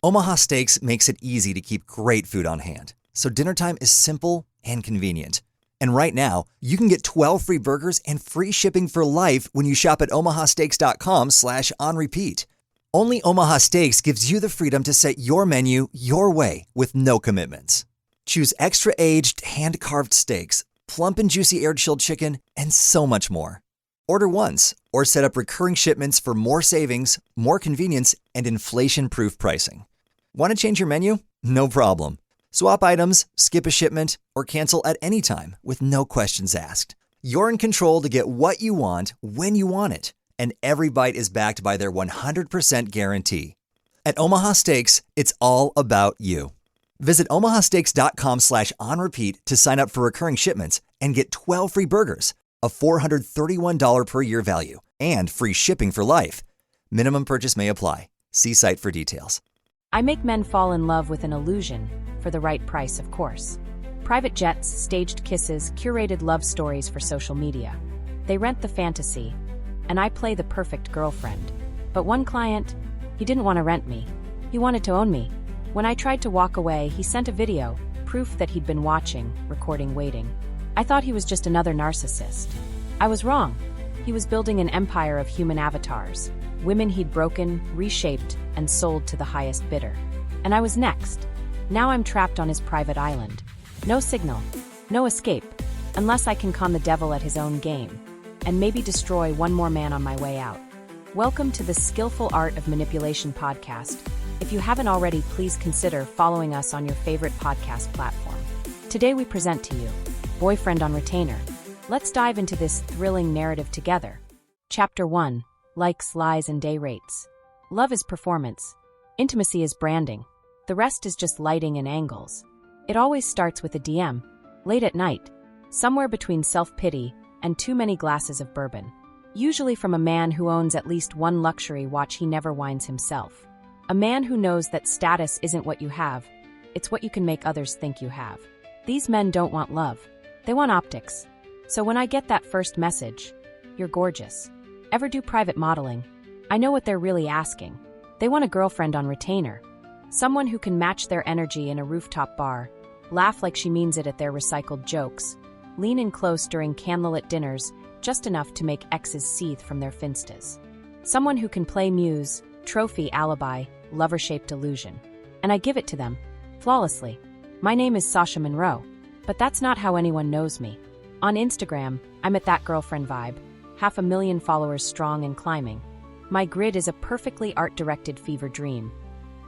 Omaha Steaks makes it easy to keep great food on hand, so dinner time is simple and convenient. And right now, you can get 12 free burgers and free shipping for life when you shop at omahasteaks.com/onrepeat. Only Omaha Steaks gives you the freedom to set your menu your way with no commitments. Choose extra-aged, hand-carved steaks, plump and juicy air-chilled chicken, and so much more. Order once or set up recurring shipments for more savings, more convenience, and inflation-proof pricing. Want to change your menu? No problem. Swap items, skip a shipment, or cancel at any time with no questions asked. You're in control to get what you want when you want it, and every bite is backed by their 100% guarantee. At Omaha Steaks, it's all about you. Visit omahasteaks.com/onrepeat to sign up for recurring shipments and get 12 free burgers, a $431 per year value, and free shipping for life. Minimum purchase may apply. See site for details. I make men fall in love with an illusion, for the right price, of course. Private jets, staged kisses, curated love stories for social media. They rent the fantasy, and I play the perfect girlfriend. But one client, he didn't want to rent me. He wanted to own me. When I tried to walk away, he sent a video, proof that he'd been watching, recording, waiting. I thought he was just another narcissist. I was wrong. He was building an empire of human avatars, women he'd broken, reshaped, and sold to the highest bidder. And I was next. Now I'm trapped on his private island. No signal, no escape, unless I can con the devil at his own game, and maybe destroy one more man on my way out. Welcome to the Skillful Art of Manipulation podcast. If you haven't already, please consider following us on your favorite podcast platform. Today we present to you Boyfriend on Retainer. Let's dive into this thrilling narrative together. Chapter 1. Likes, Lies, and Day Rates. Love is performance. Intimacy is branding. The rest is just lighting and angles. It always starts with a DM, late at night, somewhere between self-pity and too many glasses of bourbon. Usually from a man who owns at least one luxury watch he never winds himself. A man who knows that status isn't what you have, it's what you can make others think you have. These men don't want love. They want optics. So when I get that first message, "You're gorgeous. Ever do private modeling?" I know what they're really asking. They want a girlfriend on retainer. Someone who can match their energy in a rooftop bar, laugh like she means it at their recycled jokes, lean in close during candlelit dinners, just enough to make exes seethe from their finstas. Someone who can play muse, trophy, alibi, lover-shaped illusion. And I give it to them, flawlessly. My name is Sasha Monroe, but that's not how anyone knows me. On Instagram, I'm at that girlfriend vibe, 500,000 followers strong and climbing. My grid is a perfectly art-directed fever dream.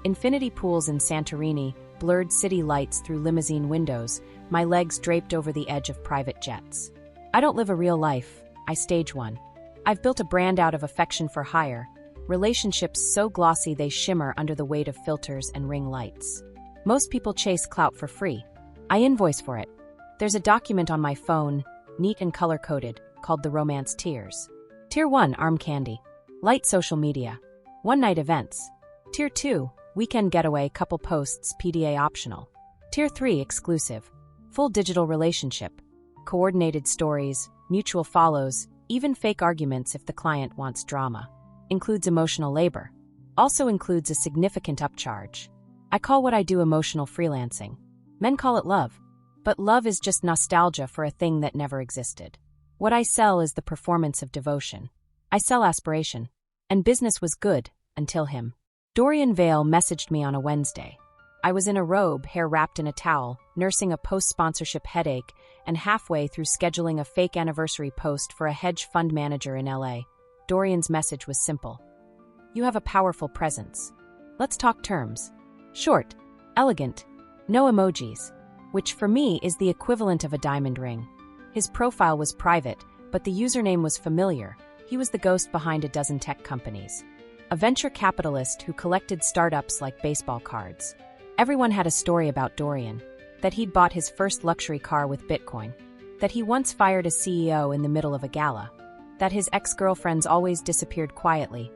Infinity pools in Santorini, blurred city lights through limousine windows, my legs draped over the edge of private jets. I don't live a real life, I stage one. I've built a brand out of affection for hire, relationships so glossy they shimmer under the weight of filters and ring lights. Most people chase clout for free. I invoice for it. There's a document on my phone, neat and color-coded, called the Romance Tiers. Tier 1, arm candy. Light social media. One-night events. Tier 2, weekend getaway, couple posts, PDA optional. Tier 3, exclusive. Full digital relationship. Coordinated stories, mutual follows, even fake arguments if the client wants drama. Includes emotional labor. Also includes a significant upcharge. I call what I do emotional freelancing. Men call it love. But love is just nostalgia for a thing that never existed. What I sell is the performance of devotion. I sell aspiration. And business was good, until him. Dorian Vale messaged me on a Wednesday. I was in a robe, hair wrapped in a towel, nursing a post-sponsorship headache, and halfway through scheduling a fake anniversary post for a hedge fund manager in LA. Dorian's message was simple. "You have a powerful presence. Let's talk terms. Short, elegant, no emojis," which for me is the equivalent of a diamond ring. His profile was private, but the username was familiar. He was the ghost behind a dozen tech companies. A venture capitalist who collected startups like baseball cards. Everyone had a story about Dorian. That he'd bought his first luxury car with Bitcoin. That he once fired a CEO in the middle of a gala. That his ex-girlfriends always disappeared quietly,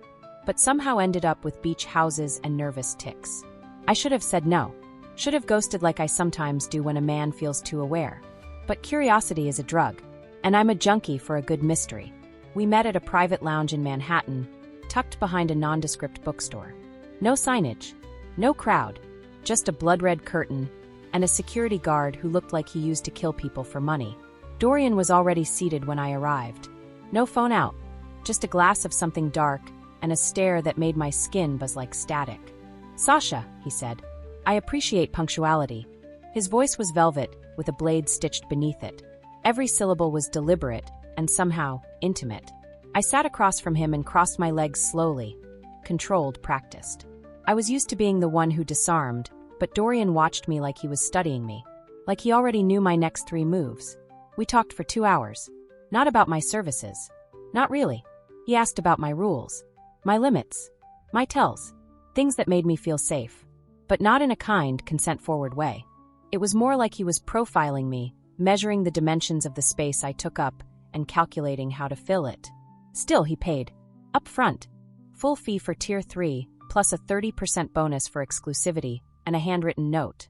but somehow ended up with beach houses and nervous tics. I should have said no. Should have ghosted like I sometimes do when a man feels too aware. But curiosity is a drug, and I'm a junkie for a good mystery. We met at a private lounge in Manhattan, tucked behind a nondescript bookstore. No signage, No crowd, just a blood-red curtain and a security guard who looked like he used to kill people for money. Dorian was already seated when I arrived. No phone out, just a glass of something dark and a stare that made my skin buzz like static. "Sasha," he said, "I appreciate punctuality." His voice was velvet, with a blade stitched beneath it. Every syllable was deliberate and somehow intimate. I sat across from him and crossed my legs slowly. Controlled, practiced. I was used to being the one who disarmed, but Dorian watched me like he was studying me, like he already knew my next 3 moves. We talked for 2 hours. Not about my services. Not really. He asked about my rules, my limits, my tells, things that made me feel safe, but not in a kind, consent-forward way. It was more like he was profiling me, measuring the dimensions of the space I took up and calculating how to fill it. Still, he paid. Up front. Full fee for Tier 3, plus a 30% bonus for exclusivity and a handwritten note.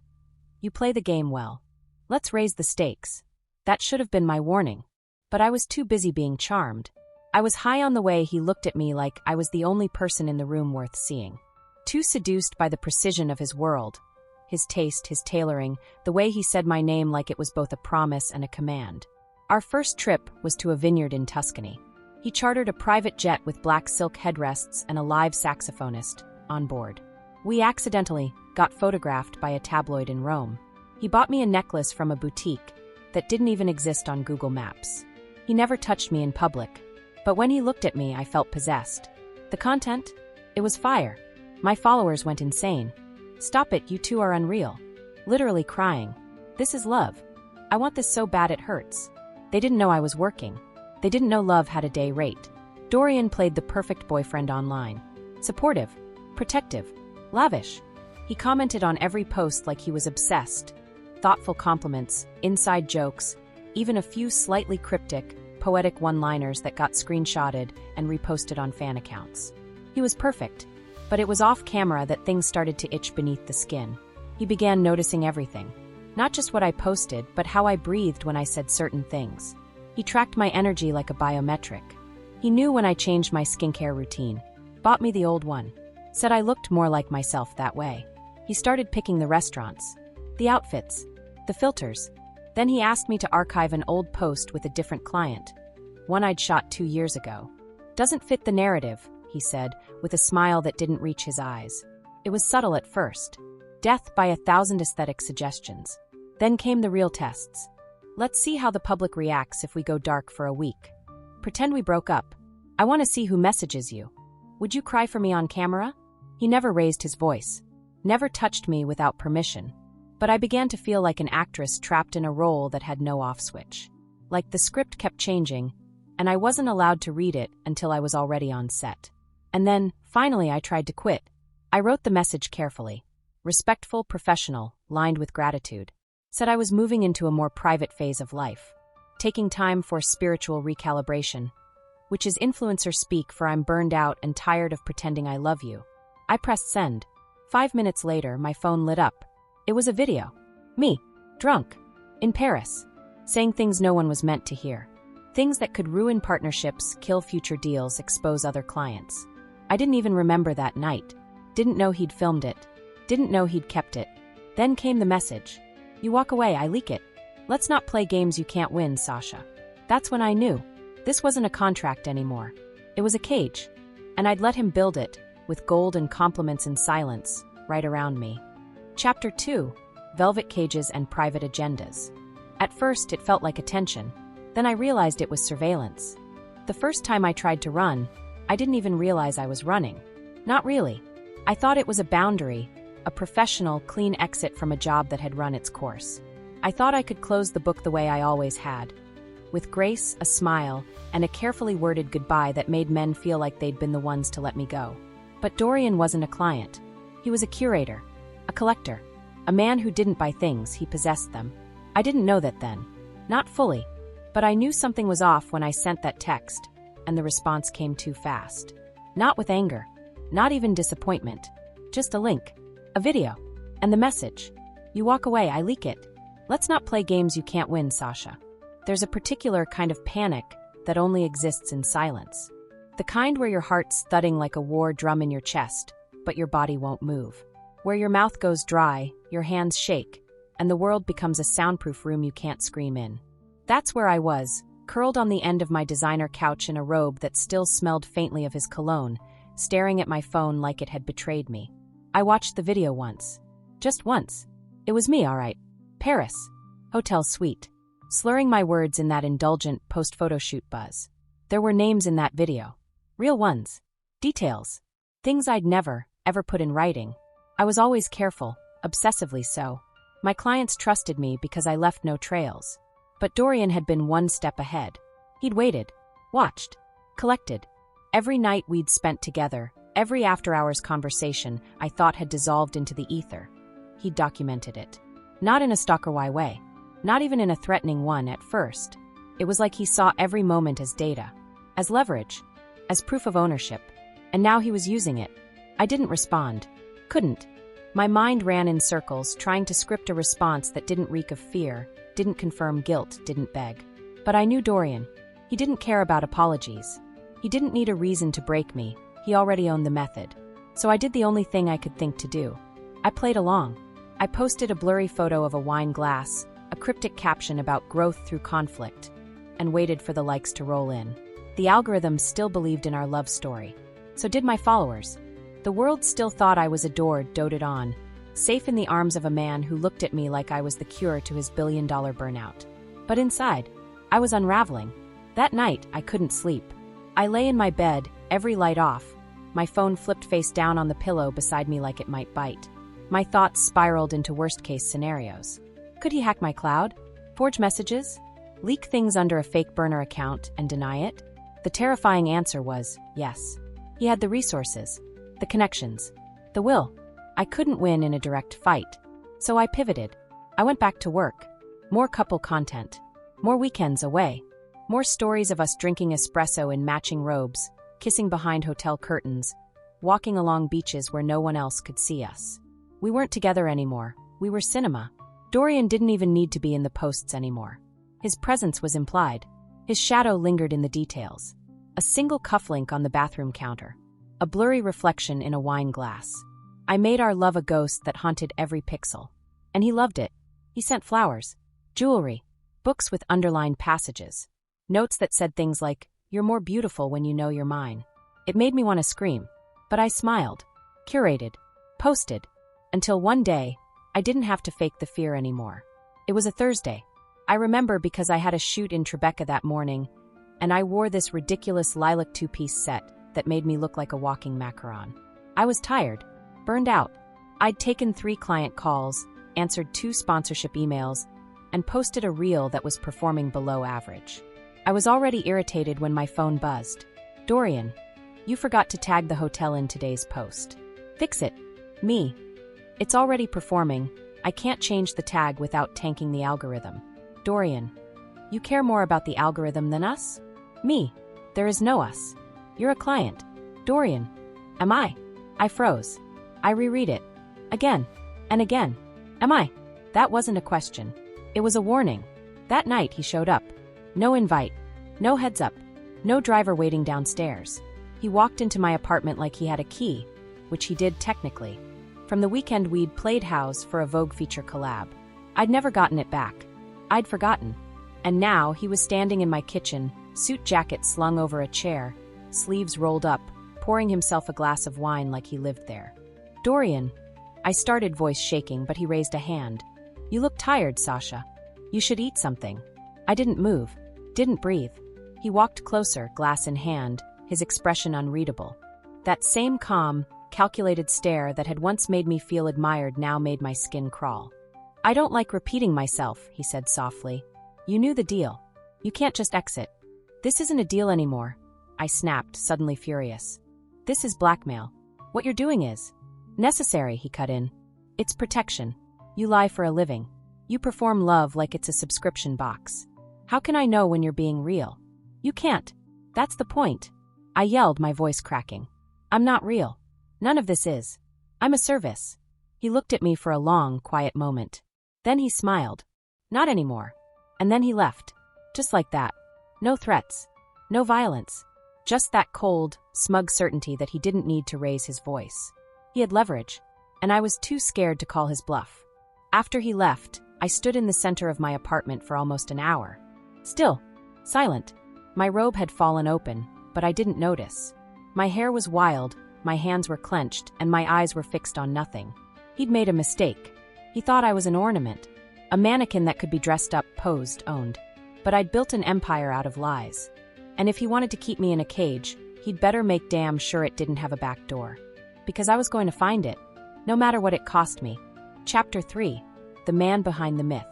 "You play the game well. Let's raise the stakes." That should have been my warning. But I was too busy being charmed. I was high on the way he looked at me like I was the only person in the room worth seeing. Too seduced by the precision of his world. His taste, his tailoring, the way he said my name like it was both a promise and a command. Our first trip was to a vineyard in Tuscany. He chartered a private jet with black silk headrests and a live saxophonist on board. We accidentally got photographed by a tabloid in Rome. He bought me a necklace from a boutique that didn't even exist on Google Maps. He never touched me in public, but when he looked at me, I felt possessed. The content? It was fire. My followers went insane. "Stop it, you two are unreal." Literally crying. "This is love. I want this so bad it hurts." They didn't know I was working. They didn't know love had a day rate. Dorian played the perfect boyfriend online. Supportive, protective, lavish. He commented on every post like he was obsessed. Thoughtful compliments, inside jokes, even a few slightly cryptic, poetic one-liners that got screenshotted and reposted on fan accounts. He was perfect, but it was off camera that things started to itch beneath the skin. He began noticing everything. Not just what I posted, but how I breathed when I said certain things. He tracked my energy like a biometric. He knew when I changed my skincare routine, bought me the old one, said I looked more like myself that way. He started picking the restaurants, the outfits, the filters. Then he asked me to archive an old post with a different client, one I'd shot 2 years ago. "Doesn't fit the narrative," he said, with a smile that didn't reach his eyes. It was subtle at first. Death by 1,000 aesthetic suggestions. Then came the real tests. "Let's see how the public reacts if we go dark for a week. Pretend we broke up. I want to see who messages you. Would you cry for me on camera?" He never raised his voice. Never touched me without permission. But I began to feel like an actress trapped in a role that had no off switch. Like the script kept changing, and I wasn't allowed to read it until I was already on set. And then, finally, I tried to quit. I wrote the message carefully. Respectful, professional, lined with gratitude. Said I was moving into a more private phase of life. Taking time for spiritual recalibration. Which is influencer speak for I'm burned out and tired of pretending I love you. I pressed send. 5 minutes later, my phone lit up. It was a video. Me, drunk, in Paris, saying things no one was meant to hear. Things that could ruin partnerships, kill future deals, expose other clients. I didn't even remember that night. Didn't know he'd filmed it. Didn't know he'd kept it. Then came the message. "You walk away, I leak it. Let's not play games you can't win, Sasha." That's when I knew. This wasn't a contract anymore. It was a cage. And I'd let him build it, with gold and compliments in silence, right around me. Chapter 2. Velvet Cages and Private Agendas. At first, it felt like attention. Then I realized it was surveillance. The first time I tried to run, I didn't even realize I was running. Not really. I thought it was a boundary, a professional, clean exit from a job that had run its course. I thought I could close the book the way I always had. With grace, a smile, and a carefully worded goodbye that made men feel like they'd been the ones to let me go. But Dorian wasn't a client. He was a curator, a collector, a man who didn't buy things, he possessed them. I didn't know that then. Not fully. But I knew something was off when I sent that text, and the response came too fast. Not with anger. Not even disappointment. Just a link. A video. And the message. "You walk away, I leak it. Let's not play games you can't win, Sasha." There's a particular kind of panic that only exists in silence. The kind where your heart's thudding like a war drum in your chest, but your body won't move. where your mouth goes dry, your hands shake, and the world becomes a soundproof room you can't scream in. That's where I was, curled on the end of my designer couch in a robe that still smelled faintly of his cologne, staring at my phone like it had betrayed me. I watched the video once. Just once. It was me, all right. Paris. Hotel suite. Slurring my words in that indulgent post-photo shoot buzz. There were names in that video. Real ones. Details. Things I'd never, ever put in writing. I was always careful, obsessively so. My clients trusted me because I left no trails. But Dorian had been one step ahead. He'd waited, watched, collected. Every night we'd spent together, every after-hours conversation I thought had dissolved into the ether. He'd documented it. Not in a stalker-y way. Not even in a threatening one at first. It was like he saw every moment as data, as leverage, as proof of ownership. And now he was using it. I didn't respond. Couldn't. My mind ran in circles, trying to script a response that didn't reek of fear, didn't confirm guilt, didn't beg. But I knew Dorian. He didn't care about apologies. He didn't need a reason to break me. He already owned the method. So I did the only thing I could think to do. I played along. I posted a blurry photo of a wine glass, a cryptic caption about growth through conflict, and waited for the likes to roll in. The algorithm still believed in our love story. So did my followers. The world still thought I was adored, doted on, safe in the arms of a man who looked at me like I was the cure to his billion-dollar burnout. But inside, I was unraveling. That night, I couldn't sleep. I lay in my bed, every light off, my phone flipped face down on the pillow beside me like it might bite. My thoughts spiraled into worst-case scenarios. Could he hack my cloud? Forge messages? Leak things under a fake burner account and deny it? The terrifying answer was yes. He had the resources, the connections, the will. I couldn't win in a direct fight. So I pivoted. I went back to work. More couple content. More weekends away. More stories of us drinking espresso in matching robes, kissing behind hotel curtains, walking along beaches where no one else could see us. We weren't together anymore. We were cinema. Dorian didn't even need to be in the posts anymore. His presence was implied. His shadow lingered in the details. A single cufflink on the bathroom counter. A blurry reflection in a wine glass. I made our love a ghost that haunted every pixel. And he loved it. He sent flowers, jewelry, books with underlined passages, notes that said things like, "You're more beautiful when you know you're mine." It made me want to scream. But I smiled, curated, posted, until one day, I didn't have to fake the fear anymore. It was a Thursday. I remember because I had a shoot in Tribeca that morning, and I wore this ridiculous lilac two-piece set that made me look like a walking macaron. I was tired, burned out. I'd taken 3 client calls, answered 2 sponsorship emails, and posted a reel that was performing below average. I was already irritated when my phone buzzed. "Dorian, you forgot to tag the hotel in today's post. Fix it." Me. "It's already performing. I can't change the tag without tanking the algorithm." "Dorian, you care more about the algorithm than us?" Me. "There is no us. You're a client." "Dorian, am I?" I froze. I reread it. Again. And again. "Am I?" That wasn't a question. It was a warning. That night he showed up. No invite. No heads up. No driver waiting downstairs. He walked into my apartment like he had a key, which he did technically. From the weekend we'd played house for a Vogue feature collab. I'd never gotten it back. I'd forgotten. And now he was standing in my kitchen, suit jacket slung over a chair, sleeves rolled up, pouring himself a glass of wine like he lived there. "Dorian," I started, voice shaking, but he raised a hand. "You look tired, Sasha. You should eat something." I didn't move, didn't breathe. He walked closer, glass in hand, his expression unreadable. That same calm, calculated stare that had once made me feel admired now made my skin crawl. "I don't like repeating myself," he said softly. "You knew the deal. You can't just exit." "This isn't a deal anymore," I snapped, suddenly furious. "This is blackmail. What you're doing is necessary," he cut in. "It's protection. You lie for a living. You perform love like it's a subscription box. How can I know when you're being real? You can't. That's the point." I yelled, my voice cracking. "I'm not real. None of this is. I'm a service." He looked at me for a long, quiet moment. Then he smiled. "Not anymore." And then he left. Just like that. No threats. No violence. Just that cold, smug certainty that he didn't need to raise his voice. He had leverage. and I was too scared to call his bluff. After he left, I stood in the center of my apartment for almost an hour. Still, silent. My robe had fallen open, but I didn't notice. My hair was wild, my hands were clenched, and my eyes were fixed on nothing. He'd made a mistake. He thought I was an ornament, a mannequin that could be dressed up, posed, owned. But I'd built an empire out of lies. And if he wanted to keep me in a cage, he'd better make damn sure it didn't have a back door. Because I was going to find it, no matter what it cost me. Chapter 3. The Man Behind the Myth.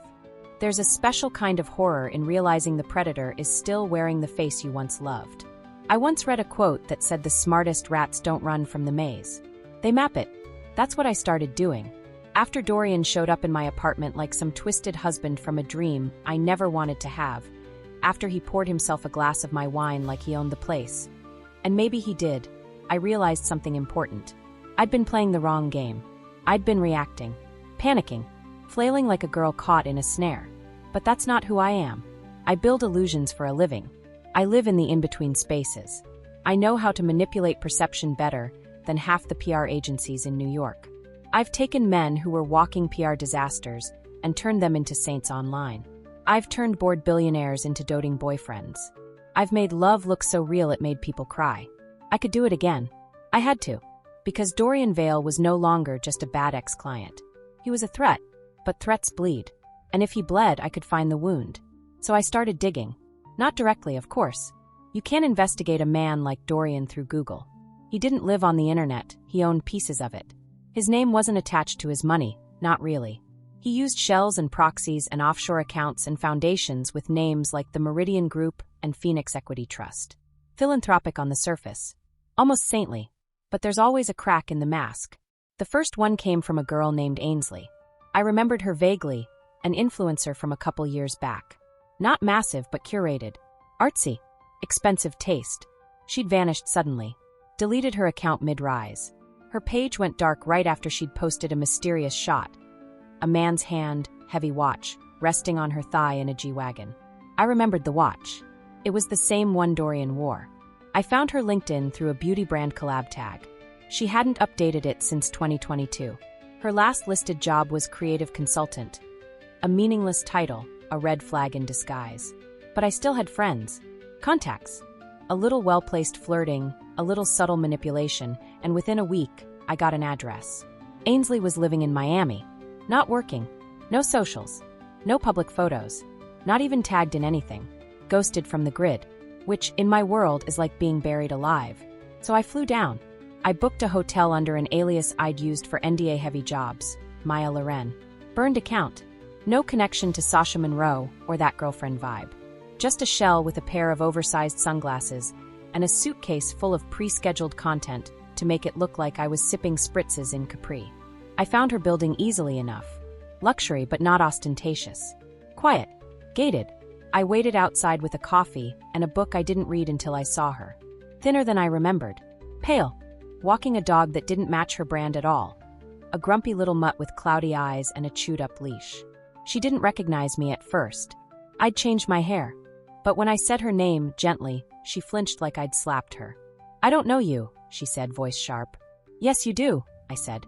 There's a special kind of horror in realizing the predator is still wearing the face you once loved. I once read a quote that said the smartest rats don't run from the maze. They map it. That's what I started doing. After Dorian showed up in my apartment like some twisted husband from a dream I never wanted to have, after he poured himself a glass of my wine like he owned the place, and maybe he did, I realized something important. I'd been playing the wrong game. I'd been reacting, panicking, flailing like a girl caught in a snare. But that's not who I am. I build illusions for a living. I live in the in-between spaces. I know how to manipulate perception better than half the PR agencies in New York. I've taken men who were walking PR disasters and turned them into saints online. I've turned bored billionaires into doting boyfriends. I've made love look so real it made people cry. I could do it again. I had to. Because Dorian Vale was no longer just a bad ex-client. He was a threat, but threats bleed. And if he bled, I could find the wound. So I started digging. Not directly, of course. You can't investigate a man like Dorian through Google. He didn't live on the internet, he owned pieces of it. His name wasn't attached to his money, not really. He used shells and proxies and offshore accounts and foundations with names like the Meridian Group and Phoenix Equity Trust. Philanthropic on the surface. Almost saintly. But there's always a crack in the mask. The first one came from a girl named Ainsley. I remembered her vaguely, an influencer from a couple years back. Not massive, but curated. Artsy. Expensive taste. She'd vanished suddenly. Deleted her account mid-rise. Her page went dark right after she'd posted a mysterious shot. A man's hand, heavy watch, resting on her thigh in a G-Wagon. I remembered the watch. It was the same one Dorian wore. I found her LinkedIn through a beauty brand collab tag. She hadn't updated it since 2022. Her last listed job was creative consultant. A meaningless title, a red flag in disguise. But I still had friends. Contacts. A little well-placed flirting, a little subtle manipulation, and within a week, I got an address. Ainsley was living in Miami. Not working. No socials. No public photos. Not even tagged in anything. Ghosted from the grid. Which, in my world, is like being buried alive. So I flew down. I booked a hotel under an alias I'd used for NDA-heavy jobs, Maya Loren. Burned account. No connection to Sasha Monroe or that girlfriend vibe. Just a shell with a pair of oversized sunglasses and a suitcase full of pre-scheduled content to make it look like I was sipping spritzes in Capri. I found her building easily enough. Luxury, but not ostentatious. Quiet. Gated. I waited outside with a coffee and a book I didn't read until I saw her. Thinner than I remembered. Pale. Walking a dog that didn't match her brand at all. A grumpy little mutt with cloudy eyes and a chewed-up leash. She didn't recognize me at first. I'd changed my hair. But when I said her name, gently, she flinched like I'd slapped her. "I don't know you," she said, voice sharp. "Yes, you do," I said.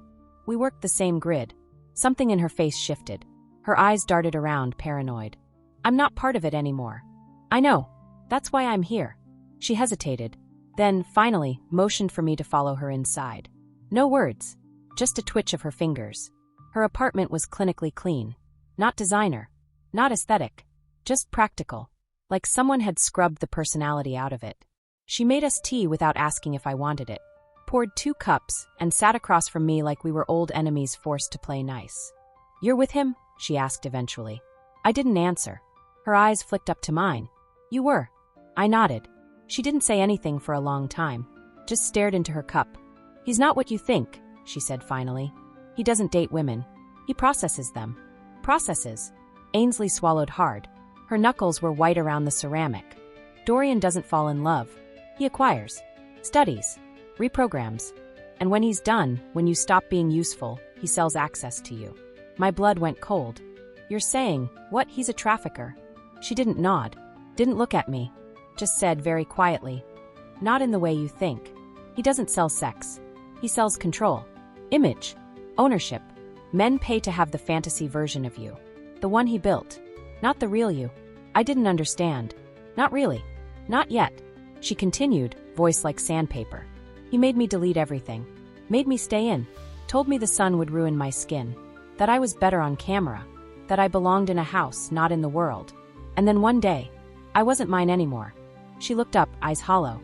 We worked the same grid. Something in her face shifted. Her eyes darted around, paranoid. "I'm not part of it anymore." "I know. That's why I'm here." She hesitated. Then, finally, motioned for me to follow her inside. No words. Just a twitch of her fingers. Her apartment was clinically clean. Not designer. Not aesthetic. Just practical. Like someone had scrubbed the personality out of it. She made us tea without asking if I wanted it. Poured 2 cups and sat across from me like we were old enemies forced to play nice. "You're with him?" she asked eventually. I didn't answer. Her eyes flicked up to mine. "You were." I nodded. She didn't say anything for a long time. Just stared into her cup. "He's not what you think," she said finally. "He doesn't date women. He processes them." Processes. Ainsley swallowed hard. Her knuckles were white around the ceramic. "Dorian doesn't fall in love. He acquires. Studies. Reprograms. And when he's done, when you stop being useful, he sells access to you." My blood went cold. "You're saying, what, he's a trafficker?" She didn't nod. Didn't look at me. Just said very quietly, "Not in the way you think. He doesn't sell sex. He sells control. Image. Ownership. Men pay to have the fantasy version of you. The one he built. Not the real you. I didn't understand. Not really. Not yet. She continued, voice like sandpaper. He made me delete everything. Made me stay in. Told me the sun would ruin my skin. That I was better on camera. That I belonged in a house, not in the world. And then one day, I wasn't mine anymore. She looked up, eyes hollow.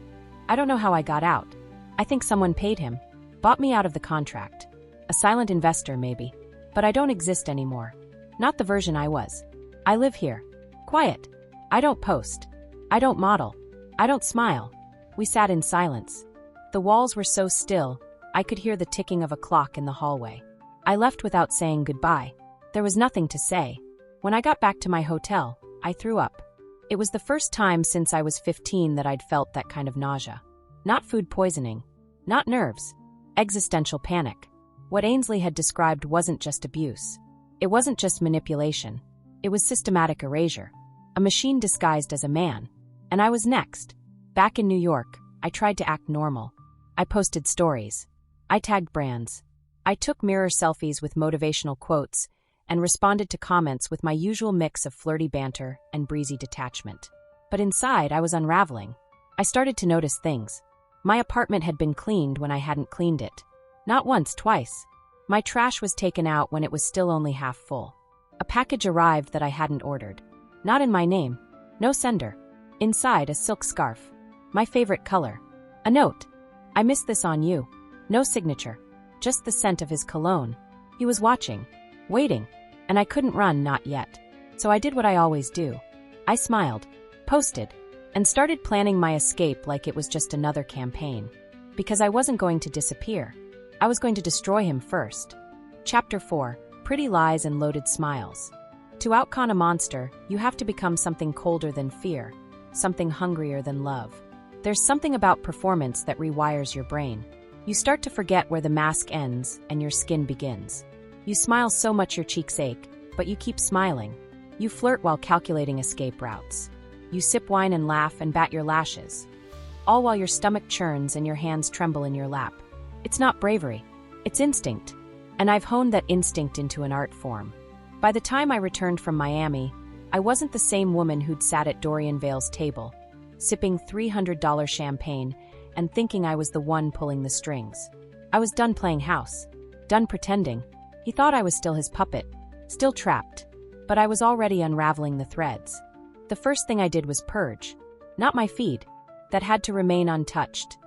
I don't know how I got out. I think someone paid him. Bought me out of the contract. A silent investor, maybe. But I don't exist anymore. Not the version I was. I live here. Quiet. I don't post. I don't model. I don't smile. We sat in silence. The walls were so still, I could hear the ticking of a clock in the hallway. I left without saying goodbye. There was nothing to say. When I got back to my hotel, I threw up. It was the first time since I was 15 that I'd felt that kind of nausea. Not food poisoning. Not nerves. Existential panic. What Ainsley had described wasn't just abuse. It wasn't just manipulation. It was systematic erasure. A machine disguised as a man. And I was next. Back in New York, I tried to act normal. I posted stories. I tagged brands. I took mirror selfies with motivational quotes and responded to comments with my usual mix of flirty banter and breezy detachment. But inside, I was unraveling. I started to notice things. My apartment had been cleaned when I hadn't cleaned it. Not once, twice. My trash was taken out when it was still only half full. A package arrived that I hadn't ordered. Not in my name. No sender. Inside, a silk scarf. My favorite color. A note. I missed this on you. No signature. Just the scent of his cologne. He was watching. Waiting. And I couldn't run, not yet. So I did what I always do. I smiled. Posted. And started planning my escape like it was just another campaign. Because I wasn't going to disappear. I was going to destroy him first. Chapter 4. Pretty Lies and Loaded Smiles. To outcon a monster, you have to become something colder than fear. Something hungrier than love. There's something about performance that rewires your brain. You start to forget where the mask ends and your skin begins. You smile so much your cheeks ache, but you keep smiling. You flirt while calculating escape routes. You sip wine and laugh and bat your lashes. All while your stomach churns and your hands tremble in your lap. It's not bravery. It's instinct. And I've honed that instinct into an art form. By the time I returned from Miami, I wasn't the same woman who'd sat at Dorian Vale's table, sipping $300 champagne and thinking I was the one pulling the strings. I was done playing house. Done pretending. He thought I was still his puppet. Still trapped. But I was already unraveling the threads. The first thing I did was purge. Not my feed. That had to remain untouched.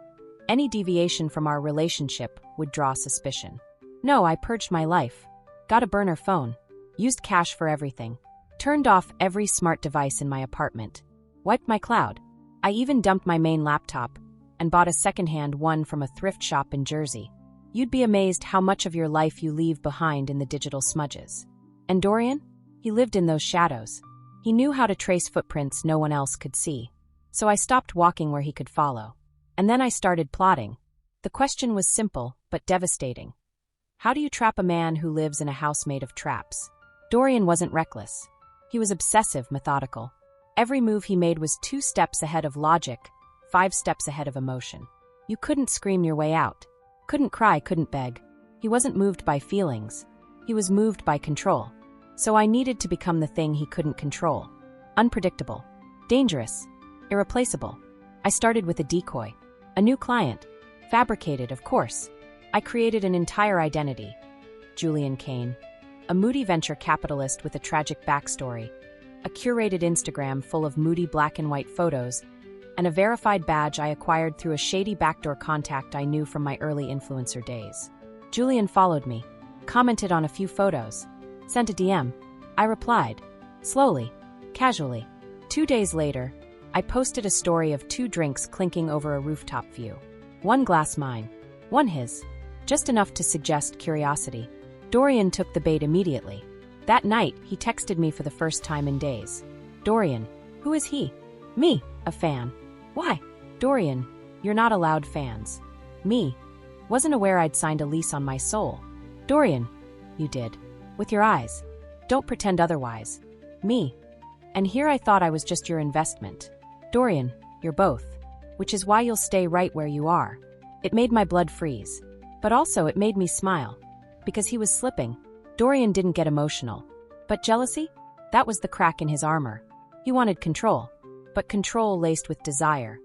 Any deviation from our relationship would draw suspicion. No, I purged my life. Got a burner phone. Used cash for everything. Turned off every smart device in my apartment. Wiped my cloud. I even dumped my main laptop and bought a secondhand one from a thrift shop in Jersey. You'd be amazed how much of your life you leave behind in the digital smudges. And Dorian? He lived in those shadows. He knew how to trace footprints no one else could see. So I stopped walking where he could follow. And then I started plotting. The question was simple, but devastating. How do you trap a man who lives in a house made of traps? Dorian wasn't reckless. He was obsessive, methodical. Every move he made was 2 steps ahead of logic, 5 steps ahead of emotion. You couldn't scream your way out. Couldn't cry, couldn't beg. He wasn't moved by feelings. He was moved by control. So I needed to become the thing he couldn't control. Unpredictable. Dangerous. Irreplaceable. I started with a decoy. A new client. Fabricated, of course. I created an entire identity. Julian Kane. A moody venture capitalist with a tragic backstory. A curated Instagram full of moody black and white photos, and a verified badge I acquired through a shady backdoor contact I knew from my early influencer days. Julian followed me, commented on a few photos, sent a DM. I replied. Slowly. Casually. 2 days later, I posted a story of 2 drinks clinking over a rooftop view. 1 glass mine. 1 his. Just enough to suggest curiosity. Dorian took the bait immediately. That night, he texted me for the first time in days. Dorian. Who is he? Me. A fan. Why? Dorian. You're not allowed fans. Me. Wasn't aware I'd signed a lease on my soul. Dorian. You did. With your eyes. Don't pretend otherwise. Me. And here I thought I was just your investment. Dorian. You're both. Which is why you'll stay right where you are. It made my blood freeze. But also it made me smile. because he was slipping. Dorian didn't get emotional. But jealousy? That was the crack in his armor. He wanted control, but control laced with desire.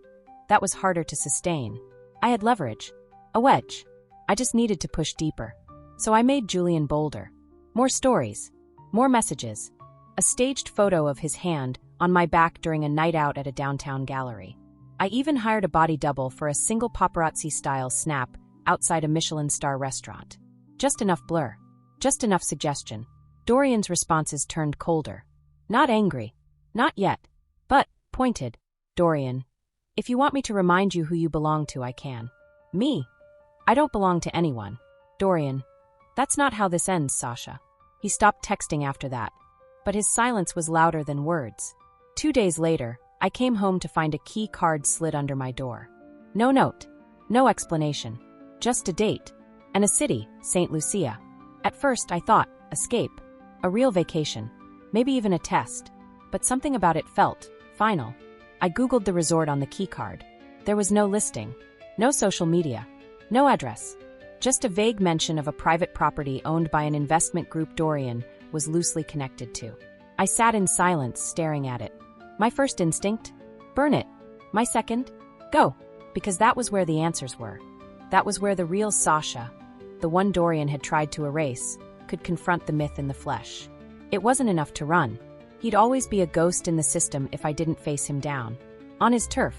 That was harder to sustain. I had leverage. A wedge. I just needed to push deeper. So I made Julian bolder. More stories. More messages. A staged photo of his hand on my back during a night out at a downtown gallery. I even hired a body double for a single paparazzi-style snap outside a Michelin star restaurant. Just enough blur. Just enough suggestion. Dorian's responses turned colder. Not angry. Not yet. But pointed. Dorian, if you want me to remind you who you belong to, I can. Me? I don't belong to anyone. Dorian, that's not how this ends, Sasha. He stopped texting after that. But his silence was louder than words. 2 days later, I came home to find a key card slid under my door. No note. No explanation. Just a date. And a city, St. Lucia. At first, I thought, escape. A real vacation. Maybe even a test. But something about it felt final. I Googled the resort on the key card. There was no listing. No social media. No address. Just a vague mention of a private property owned by an investment group Dorian was loosely connected to. I sat in silence, staring at it. My first instinct? Burn it. My second? Go. Because that was where the answers were. That was where the real Sasha, the one Dorian had tried to erase, could confront the myth in the flesh. It wasn't enough to run. He'd always be a ghost in the system if I didn't face him down. On his turf.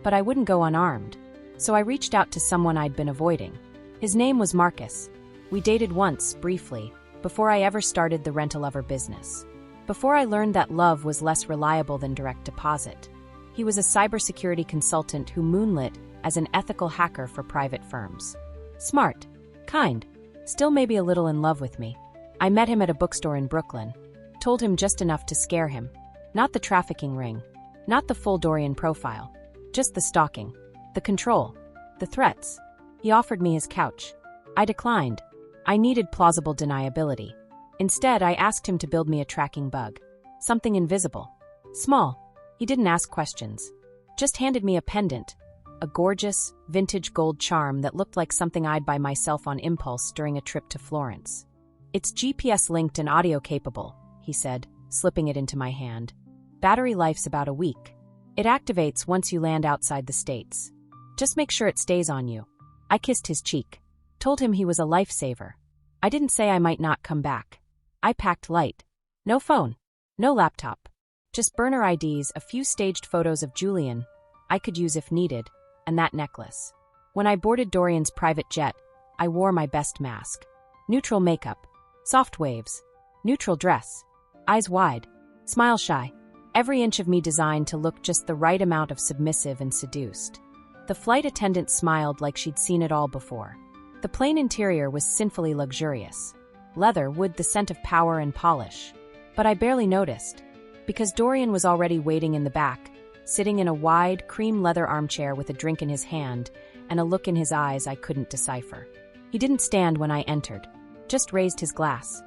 But I wouldn't go unarmed. So I reached out to someone I'd been avoiding. His name was Marcus. We dated once, briefly, before I ever started the rent-a-lover business. Before I learned that love was less reliable than direct deposit. He was a cybersecurity consultant who moonlit as an ethical hacker for private firms. Smart. Kind. Still maybe a little in love with me. I met him at a bookstore in Brooklyn. Told him just enough to scare him. Not the trafficking ring. Not the full Dorian profile. Just the stalking. The control. The threats. He offered me his couch. I declined. I needed plausible deniability. Instead, I asked him to build me a tracking bug. Something invisible. Small. He didn't ask questions. Just handed me a pendant. A gorgeous, vintage gold charm that looked like something I'd buy myself on impulse during a trip to Florence. It's GPS-linked and audio-capable, he said, slipping it into my hand. Battery life's about a week. It activates once you land outside the States. Just make sure it stays on you. I kissed his cheek. Told him he was a lifesaver. I didn't say I might not come back. I packed light. No phone. No laptop. Just burner IDs, a few staged photos of Julian, I could use if needed, and that necklace. When I boarded Dorian's private jet, I wore my best mask. Neutral makeup. Soft waves. Neutral dress. Eyes wide. Smile shy. Every inch of me designed to look just the right amount of submissive and seduced. The flight attendant smiled like she'd seen it all before. The plane interior was sinfully luxurious. Leather, wood, the scent of power and polish. But I barely noticed, because Dorian was already waiting in the back, sitting in a wide, cream leather armchair with a drink in his hand and a look in his eyes I couldn't decipher. He didn't stand when I entered, just raised his glass.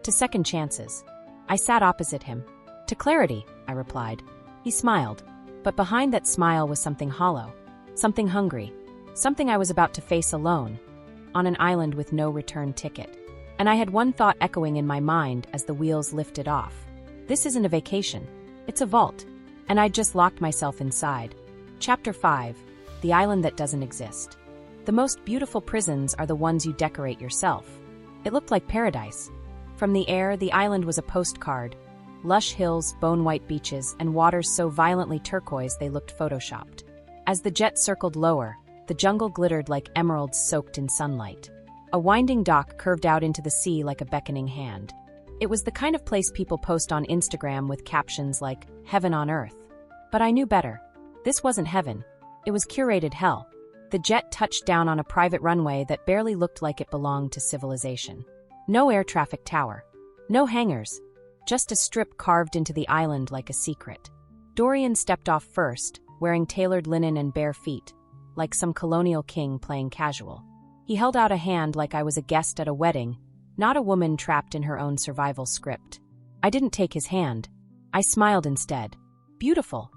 To second chances. I sat opposite him. To clarity, I replied. He smiled, but behind that smile was something hollow, something hungry, something I was about to face alone, on an island with no return ticket. And I had one thought echoing in my mind as the wheels lifted off. This isn't a vacation. It's a vault. And I'd just locked myself inside. Chapter 5. The Island That Doesn't Exist. The most beautiful prisons are the ones you decorate yourself. It looked like paradise. From the air, the island was a postcard. Lush hills, bone-white beaches, and waters so violently turquoise they looked photoshopped. As the jet circled lower, the jungle glittered like emeralds soaked in sunlight. A winding dock curved out into the sea like a beckoning hand. It was the kind of place people post on Instagram with captions like, "Heaven on Earth." But I knew better. This wasn't heaven. It was curated hell. The jet touched down on a private runway that barely looked like it belonged to civilization. No air traffic tower. No hangars. Just a strip carved into the island like a secret. Dorian stepped off first, wearing tailored linen and bare feet, like some colonial king playing casual. He held out a hand like I was a guest at a wedding, not a woman trapped in her own survival script. I didn't take his hand. I smiled instead. "Beautiful,"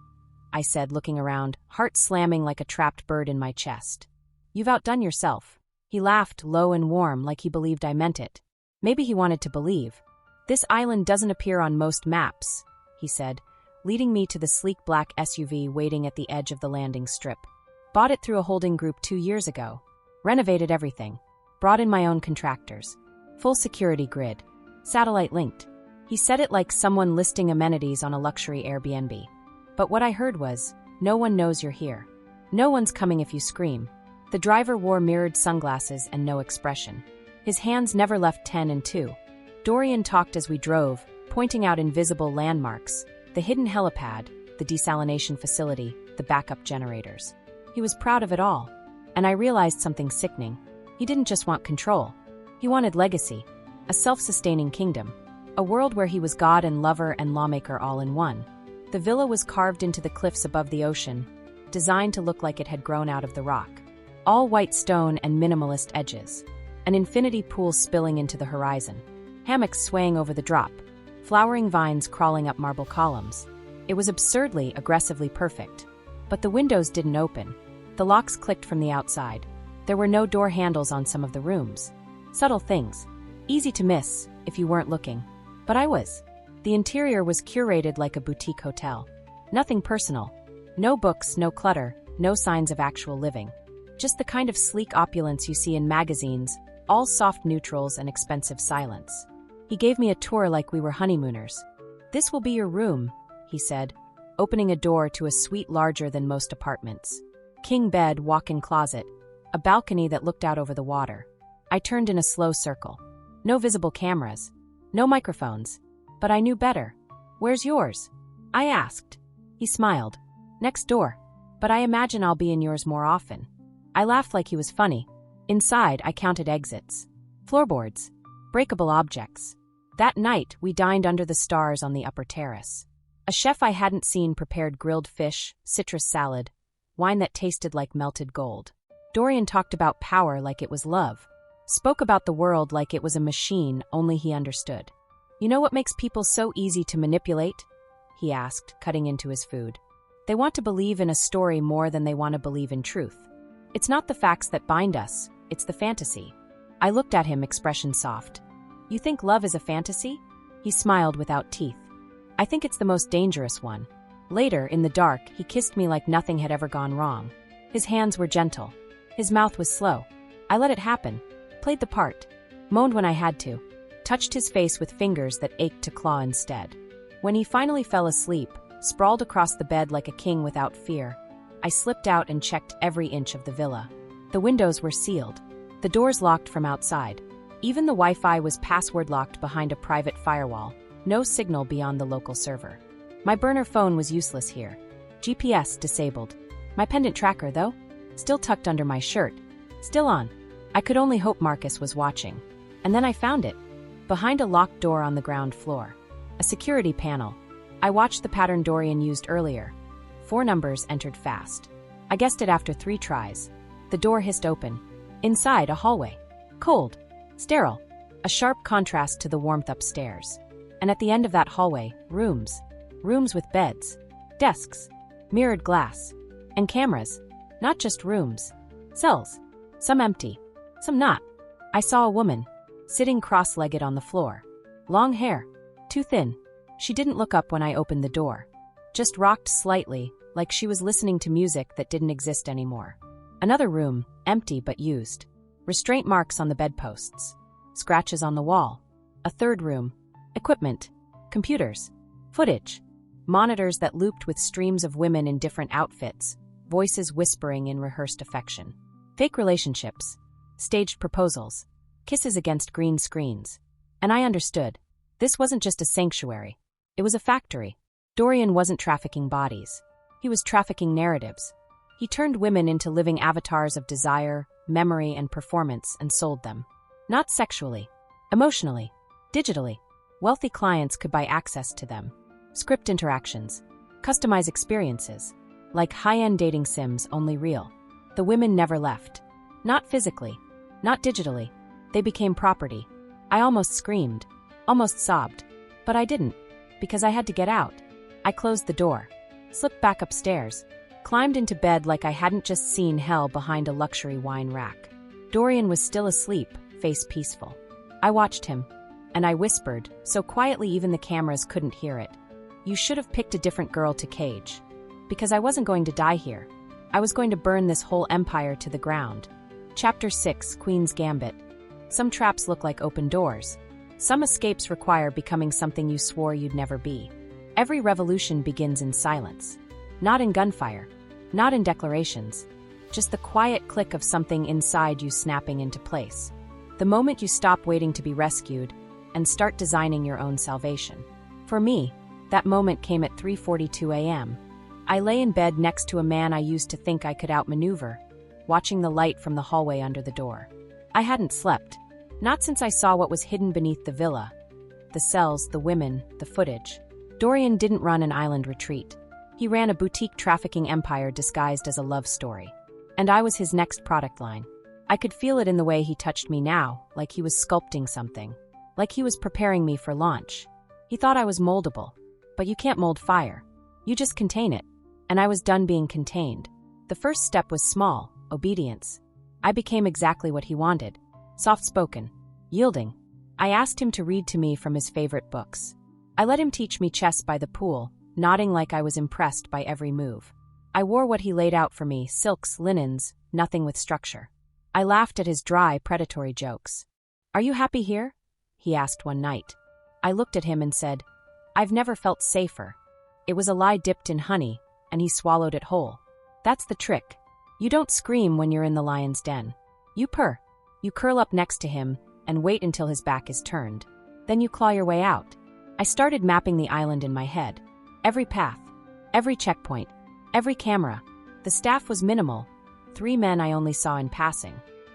I said, looking around, heart slamming like a trapped bird in my chest. "You've outdone yourself." He laughed, low and warm, like he believed I meant it. Maybe he wanted to believe. "This island doesn't appear on most maps," he said, leading me to the sleek black SUV waiting at the edge of the landing strip. "Bought it through a holding group 2 years ago. Renovated everything. Brought in my own contractors. Full security grid. Satellite linked." He said it like someone listing amenities on a luxury Airbnb. But what I heard was, "No one knows you're here. No one's coming if you scream." The driver wore mirrored sunglasses and no expression. His hands never left 10 and 2. Dorian talked as we drove, pointing out invisible landmarks, the hidden helipad, the desalination facility, the backup generators. He was proud of it all. And I realized something sickening. He didn't just want control. He wanted legacy, a self-sustaining kingdom, a world where he was god and lover and lawmaker all in one. The villa was carved into the cliffs above the ocean, designed to look like it had grown out of the rock. All white stone and minimalist edges. An infinity pool spilling into the horizon. Hammocks swaying over the drop. Flowering vines crawling up marble columns. It was absurdly, aggressively perfect. But the windows didn't open. The locks clicked from the outside. There were no door handles on some of the rooms. Subtle things. Easy to miss, if you weren't looking. But I was. The interior was curated like a boutique hotel. Nothing personal. No books, no clutter, no signs of actual living. Just the kind of sleek opulence you see in magazines, all soft neutrals and expensive silence. He gave me a tour like we were honeymooners. "This will be your room," he said, opening a door to a suite larger than most apartments. King bed, walk-in closet, a balcony that looked out over the water. I turned in a slow circle. No visible cameras, no microphones. But I knew better. "Where's yours?" I asked. He smiled. "Next door. But I imagine I'll be in yours more often." I laughed like he was funny. Inside, I counted exits. Floorboards. Breakable objects. That night, we dined under the stars on the upper terrace. A chef I hadn't seen prepared grilled fish, citrus salad, wine that tasted like melted gold. Dorian talked about power like it was love. Spoke about the world like it was a machine only he understood. "You know what makes people so easy to manipulate?" he asked, cutting into his food. "They want to believe in a story more than they want to believe in truth. It's not the facts that bind us, it's the fantasy." I looked at him, expression soft. "You think love is a fantasy?" He smiled without teeth. "I think it's the most dangerous one." Later, in the dark, he kissed me like nothing had ever gone wrong. His hands were gentle. His mouth was slow. I let it happen. Played the part. Moaned when I had to. Touched his face with fingers that ached to claw instead. When he finally fell asleep, sprawled across the bed like a king without fear, I slipped out and checked every inch of the villa. The windows were sealed. The doors locked from outside. Even the Wi-Fi was password-locked behind a private firewall. No signal beyond the local server. My burner phone was useless here. GPS disabled. My pendant tracker, though, still tucked under my shirt. Still on. I could only hope Marcus was watching. And then I found it. Behind a locked door on the ground floor. A security panel. I watched the pattern Dorian used earlier. 4 numbers entered fast. I guessed it after 3 tries. The door hissed open. Inside, a hallway. Cold. Sterile. A sharp contrast to the warmth upstairs. And at the end of that hallway, rooms. Rooms with beds. Desks. Mirrored glass. And cameras. Not just rooms. Cells. Some empty. Some not. I saw a woman, sitting cross-legged on the floor. Long hair. Too thin. She didn't look up when I opened the door. Just rocked slightly, like she was listening to music that didn't exist anymore. Another room, empty but used. Restraint marks on the bedposts. Scratches on the wall. A third room. Equipment. Computers. Footage. Monitors that looped with streams of women in different outfits. Voices whispering in rehearsed affection. Fake relationships. Staged proposals. Kisses against green screens. And I understood. This wasn't just a sanctuary. It was a factory. Dorian wasn't trafficking bodies. He was trafficking narratives. He turned women into living avatars of desire, memory, and performance and sold them. Not sexually. Emotionally. Digitally. Wealthy clients could buy access to them. Script interactions. Customize experiences. Like high-end dating sims, only real. The women never left. Not physically. Not digitally. They became property. I almost screamed. Almost sobbed. But I didn't. Because I had to get out. I closed the door. Slipped back upstairs. Climbed into bed like I hadn't just seen hell behind a luxury wine rack. Dorian was still asleep, face peaceful. I watched him, and I whispered, so quietly even the cameras couldn't hear it. You should have picked a different girl to cage. Because I wasn't going to die here. I was going to burn this whole empire to the ground. Chapter 6, Queen's Gambit. Some traps look like open doors. Some escapes require becoming something you swore you'd never be. Every revolution begins in silence. Not in gunfire. Not in declarations. Just the quiet click of something inside you snapping into place. The moment you stop waiting to be rescued and start designing your own salvation. For me, that moment came at 3:42 a.m. I lay in bed next to a man I used to think I could outmaneuver, watching the light from the hallway under the door. I hadn't slept. Not since I saw what was hidden beneath the villa. The cells, the women, the footage. Dorian didn't run an island retreat. He ran a boutique trafficking empire disguised as a love story. And I was his next product line. I could feel it in the way he touched me now, like he was sculpting something. Like he was preparing me for launch. He thought I was moldable. But you can't mold fire. You just contain it. And I was done being contained. The first step was small, obedience. I became exactly what he wanted. Soft-spoken. Yielding. I asked him to read to me from his favorite books. I let him teach me chess by the pool, nodding like I was impressed by every move. I wore what he laid out for me, silks, linens, nothing with structure. I laughed at his dry, predatory jokes. "Are you happy here?" he asked one night. I looked at him and said, "I've never felt safer." It was a lie dipped in honey, and he swallowed it whole. That's the trick. You don't scream when you're in the lion's den. You purr. You curl up next to him and wait until his back is turned. Then you claw your way out. I started mapping the island in my head. Every path, every checkpoint, every camera. The staff was minimal. 3 men I only saw in passing.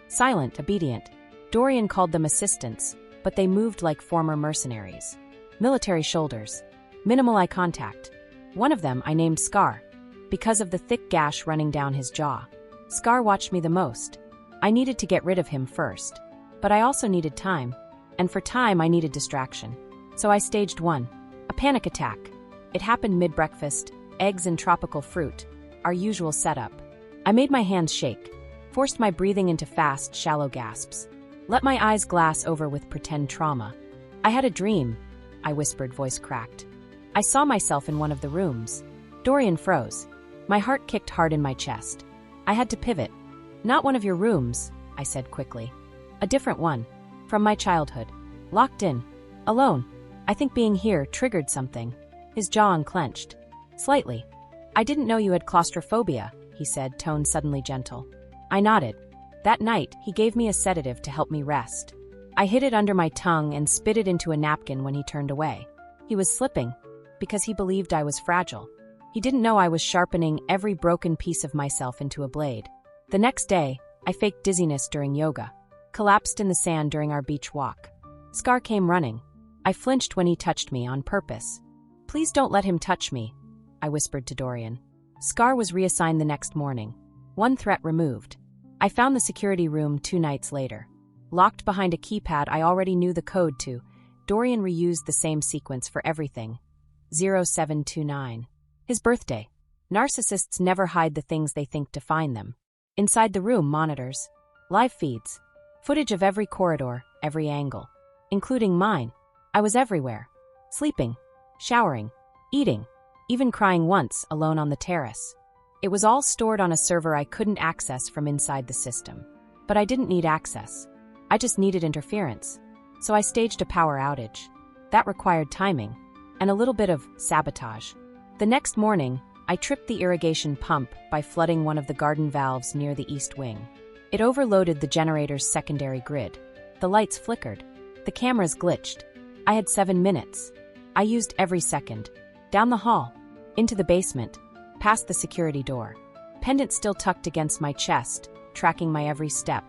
Silent, obedient. Dorian called them assistants, but they moved like former mercenaries. Military shoulders. Minimal eye contact. One of them I named Scar, because of the thick gash running down his jaw. Scar watched me the most. I needed to get rid of him first. But I also needed time. And for time I needed distraction. So I staged one. A panic attack. It happened mid-breakfast, eggs and tropical fruit. Our usual setup. I made my hands shake. Forced my breathing into fast, shallow gasps. Let my eyes glass over with pretend trauma. I had a dream, I whispered, voice cracked. I saw myself in one of the rooms. Dorian froze. My heart kicked hard in my chest. I had to pivot. Not one of your rooms, I said quickly. A different one. From my childhood. Locked in. Alone. I think being here triggered something. His jaw unclenched. Slightly. I didn't know you had claustrophobia, he said, tone suddenly gentle. I nodded. That night, he gave me a sedative to help me rest. I hid it under my tongue and spit it into a napkin when he turned away. He was slipping, because he believed I was fragile. He didn't know I was sharpening every broken piece of myself into a blade. The next day, I faked dizziness during yoga. Collapsed in the sand during our beach walk. Scar came running. I flinched when he touched me on purpose. Please don't let him touch me, I whispered to Dorian. Scar was reassigned the next morning. One threat removed. I found the security room 2 nights later. Locked behind a keypad I already knew the code to. Dorian reused the same sequence for everything. 0729. His birthday. Narcissists never hide the things they think define them. Inside the room, monitors. Live feeds. Footage of every corridor, every angle. Including mine. I was everywhere. Sleeping. Showering. Eating. Even crying once, alone on the terrace. It was all stored on a server I couldn't access from inside the system. But I didn't need access. I just needed interference. So I staged a power outage. That required timing. And a little bit of sabotage. The next morning, I tripped the irrigation pump by flooding one of the garden valves near the east wing. It overloaded the generator's secondary grid. The lights flickered. The cameras glitched. I had 7 minutes. I used every second. Down the hall. Into the basement. Past the security door. Pendant still tucked against my chest, tracking my every step.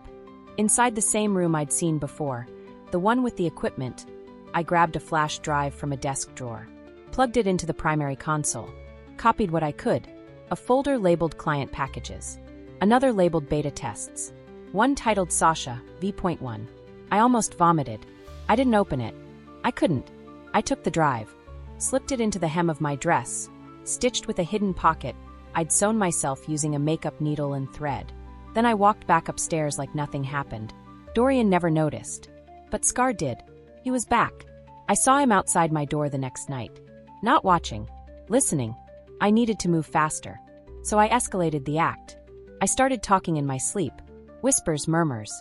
Inside the same room I'd seen before, the one with the equipment, I grabbed a flash drive from a desk drawer. Plugged it into the primary console. Copied what I could. A folder labeled client packages. Another labeled beta tests. One titled Sasha, v.1. I almost vomited. I didn't open it. I couldn't. I took the drive. Slipped it into the hem of my dress. Stitched with a hidden pocket, I'd sewn myself using a makeup needle and thread. Then I walked back upstairs like nothing happened. Dorian never noticed. But Scar did. He was back. I saw him outside my door the next night. Not watching. Listening. I needed to move faster. So I escalated the act. I started talking in my sleep. Whispers, murmurs.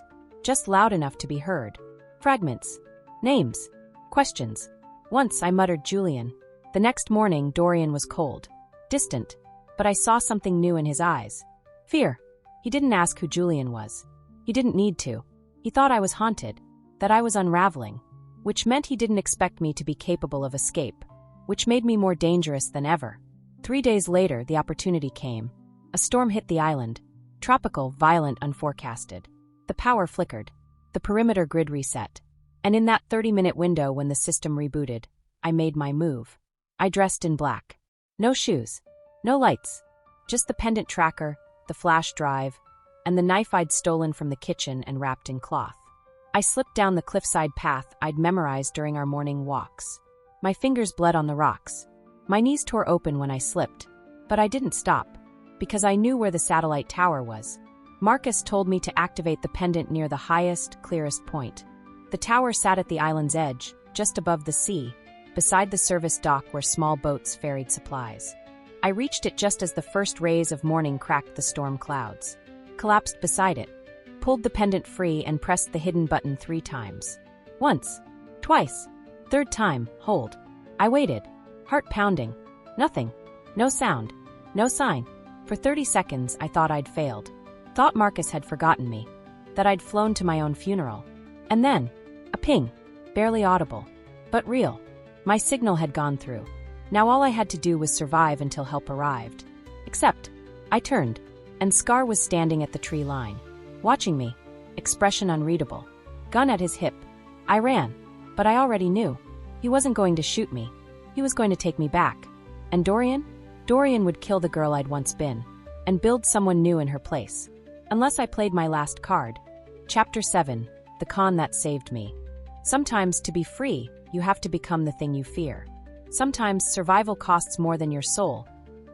Just loud enough to be heard. Fragments. Names. Questions. Once I muttered Julian. The next morning, Dorian was cold. Distant. But I saw something new in his eyes. Fear. He didn't ask who Julian was. He didn't need to. He thought I was haunted. That I was unraveling. Which meant he didn't expect me to be capable of escape. Which made me more dangerous than ever. 3 days later, the opportunity came. A storm hit the island. Tropical, violent, unforecasted. The power flickered. The perimeter grid reset. And in that 30-minute window when the system rebooted, I made my move. I dressed in black. No shoes. No lights. Just the pendant tracker, the flash drive, and the knife I'd stolen from the kitchen and wrapped in cloth. I slipped down the cliffside path I'd memorized during our morning walks. My fingers bled on the rocks. My knees tore open when I slipped. But I didn't stop. Because I knew where the satellite tower was. Marcus told me to activate the pendant near the highest, clearest point. The tower sat at the island's edge, just above the sea, beside the service dock where small boats ferried supplies. I reached it just as the first rays of morning cracked the storm clouds. Collapsed beside it. Pulled the pendant free and pressed the hidden button 3 times. Once. Twice. 3rd time, hold. I waited. Heart pounding. Nothing. No sound. No sign. For 30 seconds, I thought I'd failed. Thought Marcus had forgotten me. That I'd flown to my own funeral. And then, a ping. Barely audible. But real. My signal had gone through. Now all I had to do was survive until help arrived. Except, I turned, and Scar was standing at the tree line. Watching me. Expression unreadable. Gun at his hip. I ran. But I already knew. He wasn't going to shoot me. He was going to take me back. And Dorian? Dorian would kill the girl I'd once been. And build someone new in her place. Unless I played my last card. Chapter 7. The con that saved me. Sometimes, to be free, you have to become the thing you fear. Sometimes, survival costs more than your soul.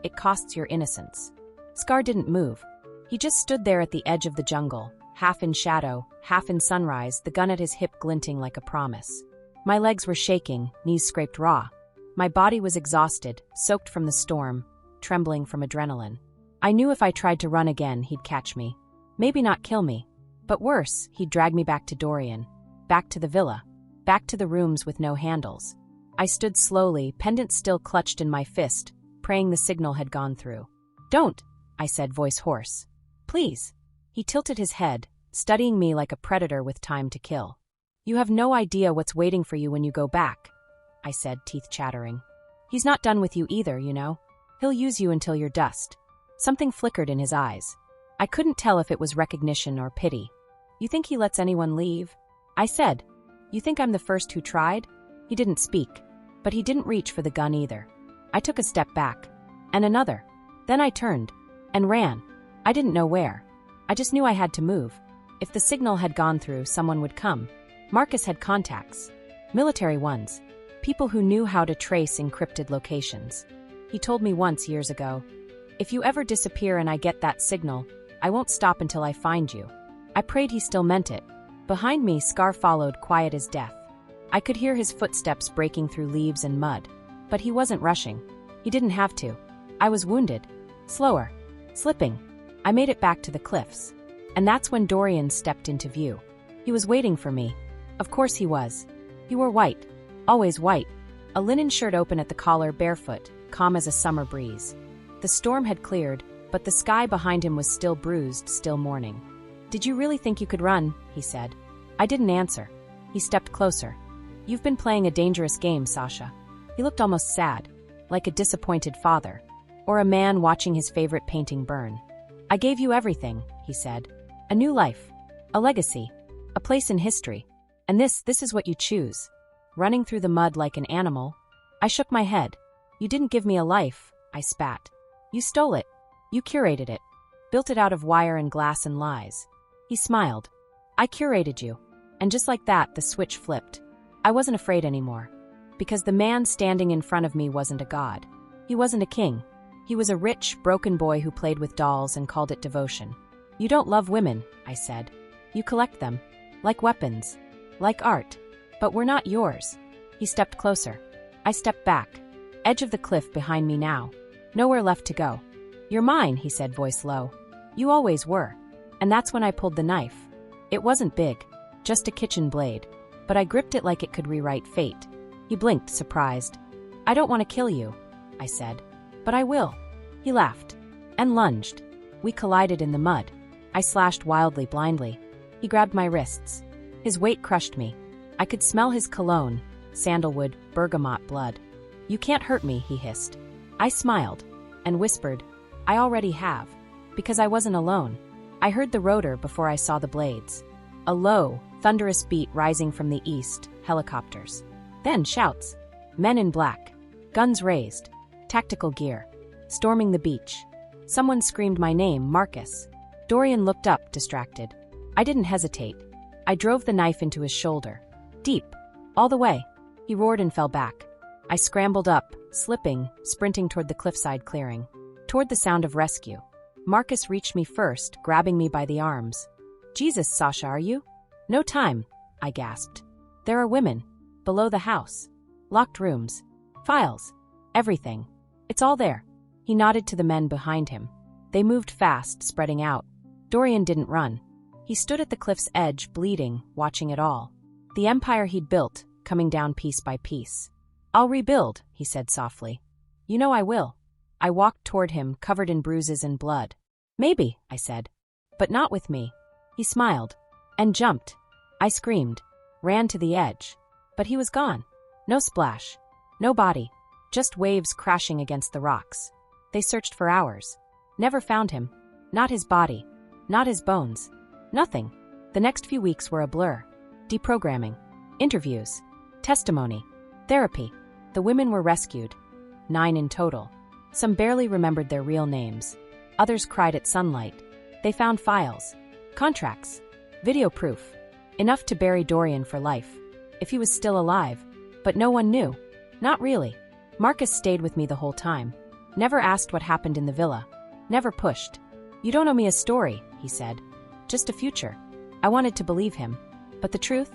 It costs your innocence. Scar didn't move. He just stood there at the edge of the jungle, half in shadow, half in sunrise, the gun at his hip glinting like a promise. My legs were shaking, knees scraped raw. My body was exhausted, soaked from the storm, trembling from adrenaline. I knew if I tried to run again, he'd catch me. Maybe not kill me. But worse, he'd drag me back to Dorian. Back to the villa. Back to the rooms with no handles. I stood slowly, pendant still clutched in my fist, praying the signal had gone through. Don't, I said, voice hoarse. Please. He tilted his head, studying me like a predator with time to kill. You have no idea what's waiting for you when you go back, I said, teeth chattering. He's not done with you either, you know. He'll use you until you're dust. Something flickered in his eyes. I couldn't tell if it was recognition or pity. You think he lets anyone leave? I said. You think I'm the first who tried? He didn't speak. But he didn't reach for the gun either. I took a step back. And another. Then I turned. And ran. I didn't know where. I just knew I had to move. If the signal had gone through, someone would come. Marcus had contacts. Military ones. People who knew how to trace encrypted locations. He told me once years ago, if you ever disappear and I get that signal, I won't stop until I find you. I prayed he still meant it. Behind me, Scar followed, quiet as death. I could hear his footsteps breaking through leaves and mud. But he wasn't rushing. He didn't have to. I was wounded. Slower. Slipping. I made it back to the cliffs. And that's when Dorian stepped into view. He was waiting for me. Of course he was. He wore white. Always white. A linen shirt open at the collar, barefoot, calm as a summer breeze. The storm had cleared, but the sky behind him was still bruised, still mourning. Did you really think you could run? He said. I didn't answer. He stepped closer. You've been playing a dangerous game, Sasha. He looked almost sad, like a disappointed father, or a man watching his favorite painting burn. I gave you everything, he said. A new life. A legacy. A place in history. And this is what you choose. Running through the mud like an animal. I shook my head. You didn't give me a life, I spat. You stole it. You curated it. Built it out of wire and glass and lies. He smiled. I curated you. And just like that, the switch flipped. I wasn't afraid anymore. Because the man standing in front of me wasn't a god. He wasn't a king. He was a rich, broken boy who played with dolls and called it devotion. You don't love women, I said. You collect them. Like weapons. Like art. But we're not yours. He stepped closer. I stepped back. Edge of the cliff behind me now. Nowhere left to go. You're mine, he said, voice low. You always were. And that's when I pulled the knife. It wasn't big. Just a kitchen blade. But I gripped it like it could rewrite fate. He blinked, surprised. I don't want to kill you, I said. But I will. He laughed. And lunged. We collided in the mud. I slashed wildly, blindly. He grabbed my wrists. His weight crushed me. I could smell his cologne, sandalwood, bergamot blood. You can't hurt me, he hissed. I smiled. And whispered, I already have. Because I wasn't alone. I heard the rotor before I saw the blades. A low, thunderous beat rising from the east, helicopters. Then shouts. Men in black. Guns raised. Tactical gear. Storming the beach. Someone screamed my name, Marcus. Dorian looked up, distracted. I didn't hesitate. I drove the knife into his shoulder. Deep. All the way. He roared and fell back. I scrambled up, slipping, sprinting toward the cliffside clearing. Toward the sound of rescue. Marcus reached me first, grabbing me by the arms. Jesus, Sasha, are you? No time, I gasped. There are women. Below the house. Locked rooms. Files. Everything. It's all there. He nodded to the men behind him. They moved fast, spreading out. Dorian didn't run. He stood at the cliff's edge, bleeding, watching it all. The empire he'd built, coming down piece by piece. I'll rebuild, he said softly. You know I will. I walked toward him, covered in bruises and blood. Maybe, I said. But not with me. He smiled. And jumped. I screamed. Ran to the edge. But he was gone. No splash. No body. Just waves crashing against the rocks. They searched for hours. Never found him. Not his body. Not his bones. Nothing. The next few weeks were a blur. Deprogramming. Interviews. Testimony. Therapy. The women were rescued. 9 in total. Some barely remembered their real names. Others cried at sunlight. They found files. Contracts. Video proof. Enough to bury Dorian for life. If he was still alive. But no one knew. Not really. Marcus stayed with me the whole time. Never asked what happened in the villa. Never pushed. You don't owe me a story, he said. Just a future. I wanted to believe him. But the truth?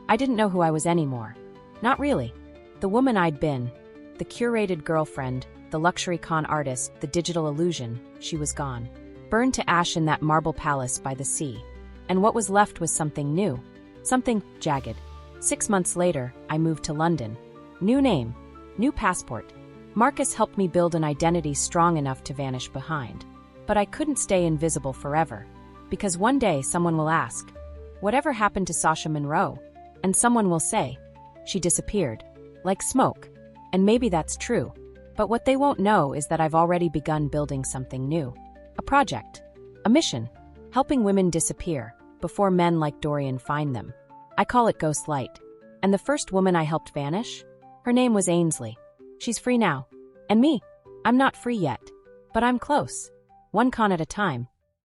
I didn't know who I was anymore. Not really. The woman I'd been. The curated girlfriend. The luxury con artist. The digital illusion. She was gone. Burned to ash in that marble palace by the sea. And what was left was something new. Something jagged. 6 months later, I moved to London. New name. New passport. Marcus helped me build an identity strong enough to vanish behind. But I couldn't stay invisible forever. Because one day someone will ask, whatever happened to Sasha Monroe? And someone will say, she disappeared. Like smoke. And maybe that's true. But what they won't know is that I've already begun building something new. A project. A mission. Helping women disappear, before men like Dorian find them. I call it Ghost Light. And the first woman I helped vanish? Her name was Ainsley. She's free now. And me? I'm not free yet. But I'm close. One con at a time.